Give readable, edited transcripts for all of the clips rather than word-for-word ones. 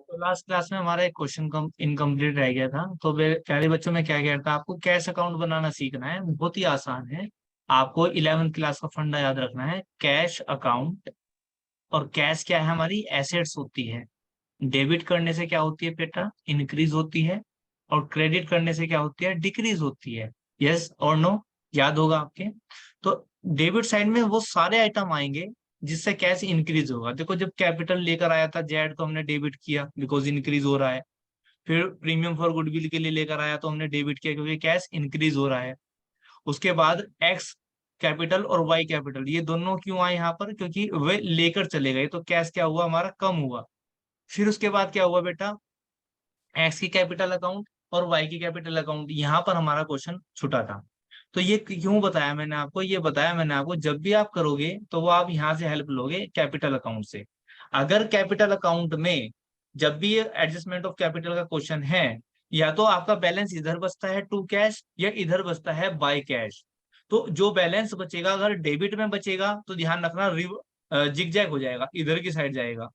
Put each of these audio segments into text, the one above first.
तो last class में हमारा एक क्वेश्चन इनकम्प्लीट रह गया था। तो प्यारे बच्चों में क्या कहता है, आपको कैश अकाउंट बनाना सीखना है। बहुत ही आसान है। आपको 11वीं क्लास का फंडा याद रखना है। कैश अकाउंट, और कैश क्या है, हमारी एसेट्स होती है। डेबिट करने से क्या होती है बेटा, इंक्रीज होती है। और क्रेडिट करने से क्या होती है, डिक्रीज होती है। यस और नो, याद होगा आपके। तो डेबिट साइड में वो सारे आइटम आएंगे जिससे कैश इंक्रीज होगा। देखो, जब कैपिटल लेकर आया था जेड तो हमने डेबिट किया बिकॉज इंक्रीज हो रहा है। फिर प्रीमियम फॉर गुडविल के लिए लेकर आया तो हमने डेबिट किया क्योंकि कैश इंक्रीज हो रहा है। उसके बाद एक्स कैपिटल और वाई कैपिटल ये दोनों क्यों आए यहाँ पर, क्योंकि वे लेकर चले गए तो कैश क्या हुआ, हमारा कम हुआ। फिर उसके बाद क्या हुआ बेटा, एक्स की कैपिटल अकाउंट और वाई की कैपिटल अकाउंट, यहाँ पर हमारा क्वेश्चन छूटा था। तो ये क्यों बताया मैंने आपको, ये बताया मैंने आपको जब भी आप करोगे तो वो आप यहाँ से हेल्प लोगे कैपिटल अकाउंट से। अगर कैपिटल अकाउंट में जब भी एडजस्टमेंट ऑफ कैपिटल का क्वेश्चन है, या तो आपका बैलेंस इधर बचता है टू कैश या इधर बचता है बाय कैश। तो जो बैलेंस बचेगा, अगर डेबिट में बचेगा तो ध्यान रखना जिगजैग हो जाएगा, इधर की साइड जाएगा।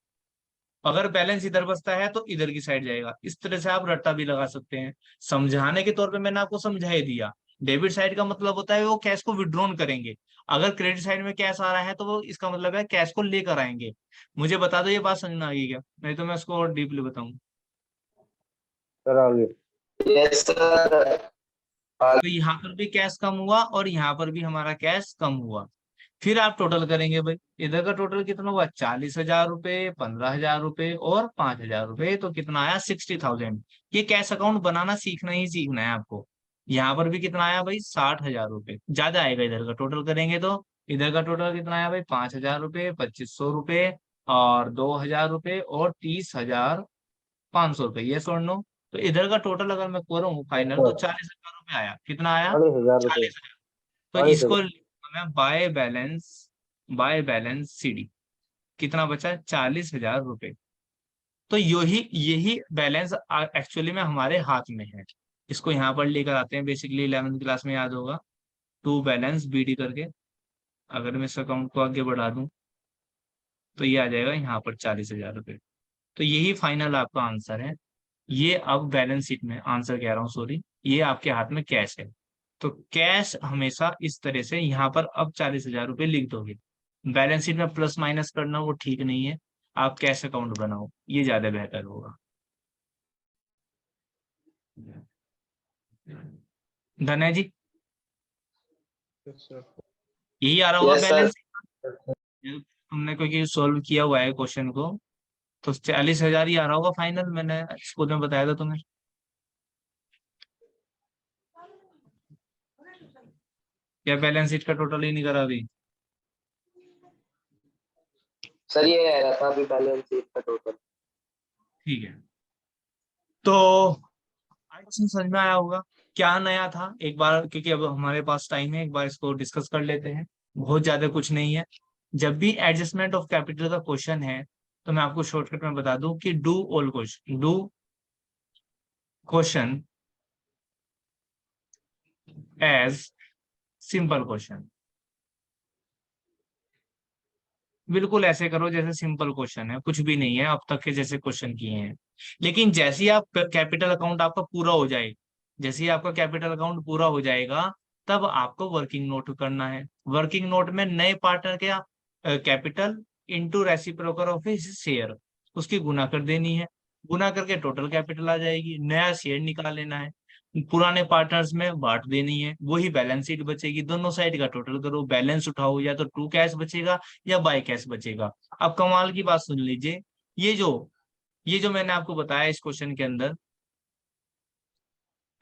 अगर बैलेंस इधर बचता है तो इधर की साइड जाएगा। इस तरह से आप रट्टा भी लगा सकते हैं। समझाने के तौर पे मैंने आपको समझा ही दिया। डेबिट साइड का मतलब होता है वो कैश को विड्रॉन करेंगे। अगर क्रेडिट साइड में कैश आ रहा है तो वो इसका मतलब है कैश को लेकर आएंगे। मुझे बता दो ये बात समझ में आ गई क्या, नहीं तो मैं उसको और डीपली बताऊं। सर आगे। Yes sir. तो यहाँ पर भी कैश कम हुआ और यहाँ पर भी हमारा कैश कम हुआ। फिर आप टोटल करेंगे भाई, इधर का टोटल कितना हुआ, 40,000 रुपए, 15,000 रुपए और 5,000 रुपए, तो कितना आया, 60,000। ये कैश अकाउंट बनाना सीखना ही सीखना है आपको। यहाँ पर भी कितना आया भाई, 60,000 रुपए, ज्यादा आएगा इधर का टोटल करेंगे तो। इधर का टोटल कितना आया भाई, 5,000 रुपए, 2,500 रुपए और 2,000 रुपए और 30,500 रुपए, ये सुन लो। तो इधर का टोटल अगर मैं करूँ फाइनल तो सर 40,000 रुपए आया। कितना आया, 40,000 रुपये। 40,000। तो 40,000। इसको मैं बाय बैलेंस सीडी, कितना बचा, 40,000 रुपए। तो यही यही बैलेंस एक्चुअली में हमारे हाथ में है। इसको यहाँ पर लेकर आते हैं, बेसिकली 11वीं क्लास में याद होगा, टू बैलेंस बीडी करके। अगर मैं इस अकाउंट को आगे बढ़ा दूं तो ये आ जाएगा यहाँ पर 40,000 रुपए। तो यही फाइनल आपका आंसर है। ये अब बैलेंस शीट में आंसर कह रहा हूँ, सॉरी, ये आपके हाथ में कैश है। तो कैश हमेशा इस तरह से यहाँ पर अब 40,000 रुपये लिख दोगे। बैलेंस शीट में प्लस माइनस करना वो ठीक नहीं है। आप कैश अकाउंट बनाओ, ये ज्यादा बेहतर होगा। धन्य जी, यस सर। यही आ रहा होगा यस सर। बैलेंस। तुमने क्योंकि सोल्व किया हुआ है क्वेश्चन को, तो 40,000 ही आ रहा होगा फाइनल। मैंने स्कूल में बताया था तुम्हें। क्या बैलेंस शीट का टोटल ही नहीं करा अभी। सर ये आ रहा था अभी बैलेंस शीट का टोटल। ठीक है, तो आज समझ में आया होगा क्या नया था एक बार, क्योंकि अब हमारे पास टाइम है, एक बार इसको डिस्कस कर लेते हैं। बहुत ज्यादा कुछ नहीं है। जब भी एडजस्टमेंट ऑफ कैपिटल का क्वेश्चन है तो मैं आपको शॉर्टकट में बता दूं कि do question as simple question. बिल्कुल ऐसे करो जैसे सिंपल क्वेश्चन है, कुछ भी नहीं है अब तक के जैसे क्वेश्चन किए हैं। लेकिन जैसे ही आप कैपिटल अकाउंट आपका पूरा हो जाए, जैसे ही आपका कैपिटल अकाउंट पूरा हो जाएगा, तब आपको वर्किंग नोट करना है। वर्किंग नोट में नए पार्टनर के capital into reciprocal of his share, उसकी गुना कर देनी है। गुना करके टोटल कैपिटल आ जाएगी, नया शेयर निकाल लेना है, पुराने पार्टनर्स में बांट देनी है, वही बैलेंस शीट बचेगी। दोनों साइड का टोटल करो, बैलेंस उठाओ, या तो टू कैश बचेगा या बाय कैश बचेगा। अब कमाल की बात सुन लीजिए, ये जो मैंने आपको बताया इस क्वेश्चन के अंदर,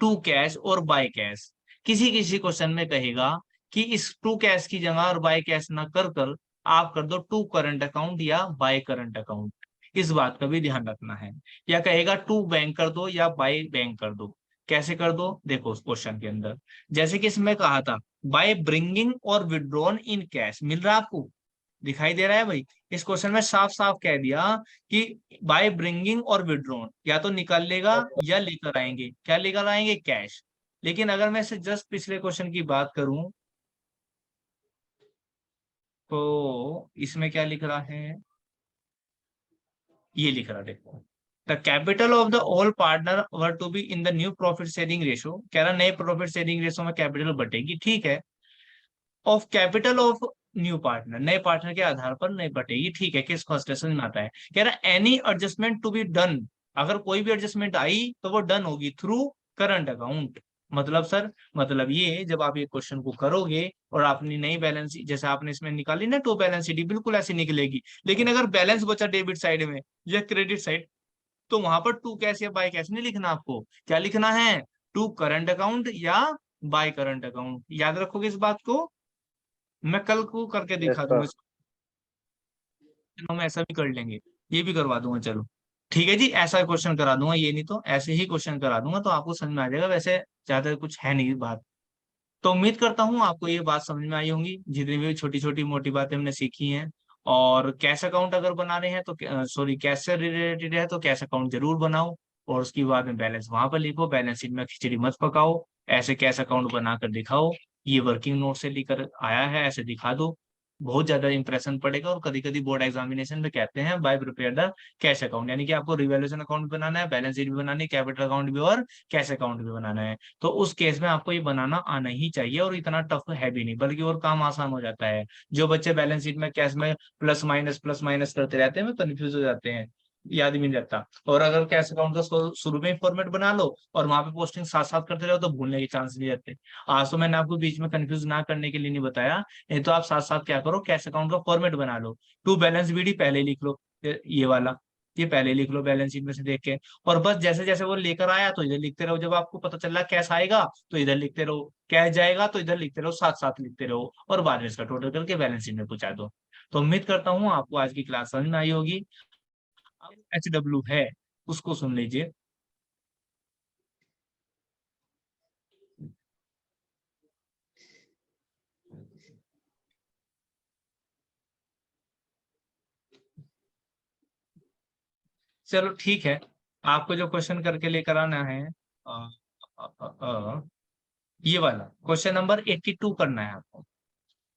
टू कैश और बाय कैश, किसी किसी क्वेश्चन में कहेगा कि इस टू कैश की जगह और बाय कैश ना कर कर आप कर दो टू करंट अकाउंट या बाय करंट अकाउंट। इस बात का भी ध्यान रखना है। या कहेगा टू बैंक कर दो या बाय बैंक कर दो। कैसे कर दो, देखो उस क्वेश्चन के अंदर, जैसे कि इसमें कहा था बाय ब्रिंगिंग और विड्रॉन इन कैश, मिल रहा है आपको, दिखाई दे रहा है भाई। इस क्वेश्चन में साफ साफ कह दिया कि बाय ब्रिंगिंग और विड्रॉन, या तो निकाल लेगा या लेकर आएंगे, क्या लेकर आएंगे, कैश। लेकिन अगर मैं इसे जस्ट पिछले क्वेश्चन की बात करूं तो इसमें क्या लिख रहा है, ये लिख रहा है देखो, the capital of the all partner were to be in the new profit sharing ratio, कह रहा नए प्रॉफिट शेयरिंग रेशो में कैपिटल बटेगी, ठीक है। Of capital of new partner, नए पार्टनर के आधार पर नहीं बटेगी, ठीक है। किस फ्रस्ट्रेशन में आता है, कह रहा any adjustment to be done, अगर कोई भी एडजस्टमेंट आई तो वो डन होगी थ्रू करंट अकाउंट। मतलब सर, मतलब ये जब आप ये क्वेश्चन को करोगे और आपने नई बैलेंस शीट जैसे आपने इसमें निकाली ना, टू बैलेंस शीट बिल्कुल ऐसी निकलेगी, लेकिन अगर बैलेंस बचा डेबिट साइड में या क्रेडिट साइड, तो वहां पर टू कैश या बाय कैश नहीं लिखना, आपको क्या लिखना है, टू करंट अकाउंट या बाय करंट अकाउंट। याद रखोगे इस बात को, मैं कल को करके यस दिखा दूंगा सर। इसको, हम ऐसा भी कर लेंगे, ये भी करवा दूंगा, चलो ठीक है जी, ऐसा क्वेश्चन करा दूंगा, ये नहीं तो ऐसे ही क्वेश्चन करा दूंगा, तो आपको समझ में आ जाएगा। वैसे ज्यादा कुछ है नहीं बात। तो उम्मीद करता हूँ आपको ये बात समझ में आई होंगी, जितनी भी छोटी छोटी मोटी बातें हमने सीखी हैं। और कैश अकाउंट अगर बना रहे हैं तो सॉरी, कैश से रिलेटेड है तो कैश अकाउंट जरूर बनाओ, और उसके बाद में बैलेंस वहां पर लिखो, बैलेंस शीट में खिचड़ी मत पकाओ, ऐसे कैश अकाउंट बनाकर दिखाओ, ये वर्किंग नोट से लेकर आया है ऐसे दिखा दो, बहुत ज्यादा इंप्रेशन पड़ेगा। और कभी कभी बोर्ड एग्जामिनेशन में कहते हैं by prepare the cash account, यानी कि आपको रिवैल्यूएशन अकाउंट भी बनाना है, बैलेंस शीट भी बनानी है, कैपिटल अकाउंट भी और कैश अकाउंट भी बनाना है। तो उस केस में आपको ये बनाना आना ही चाहिए, और इतना टफ है भी नहीं, बल्कि और काम आसान हो जाता है। जो बच्चे बैलेंस शीट में कैश में प्लस माइनस करते रहते हैं, वो कंफ्यूज हो जाते हैं, याद ही नहीं रहता। और अगर कैश अकाउंट का शुरू में फॉर्मेट बना लो और वहां पे पोस्टिंग साथ साथ करते रहो, तो भूलने के चांस नहीं रहते। आज तो मैंने आपको बीच में कंफ्यूज ना करने के लिए नहीं बताया, नहीं तो आप साथ साथ क्या करो, कैश अकाउंट का फॉर्मेट बना लो, टू बैलेंस बीडी पहले लिख लो, ये वाला, ये पहले लिख लो बैलेंस शीट में से देख के, और बस जैसे जैसे वो लेकर आया तो इधर लिखते रहो, जब आपको पता चल रहा कैश आएगा तो इधर लिखते रहो, कैश जाएगा तो इधर लिखते रहो, साथ साथ लिखते रहो, और बाद में इसका टोटल करके बैलेंस शीट में पहुंचा दो। तो उम्मीद करता हूँ आपको आज की क्लास समझ में आई होगी। HW है, उसको सुन लीजिए। चलो ठीक है, आपको जो क्वेश्चन करके लेकर आना है, अ, ये वाला क्वेश्चन नंबर 82 करना है आपको,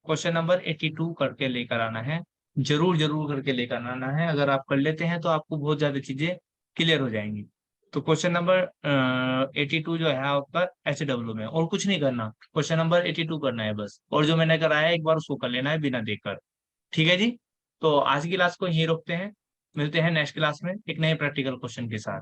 क्वेश्चन नंबर 82 करके लेकर आना है, जरूर जरूर करके लेकर आना है। अगर आप कर लेते हैं तो आपको बहुत ज्यादा चीजें क्लियर हो जाएंगी। तो क्वेश्चन नंबर 82 जो है आपका HW में, और कुछ नहीं करना, क्वेश्चन नंबर 82 करना है बस, और जो मैंने कराया है एक बार उसको कर लेना है बिना देखकर। ठीक है जी, तो आज की क्लास को यहीं रोकते हैं, मिलते हैं नेक्स्ट क्लास में एक नए प्रैक्टिकल क्वेश्चन के साथ।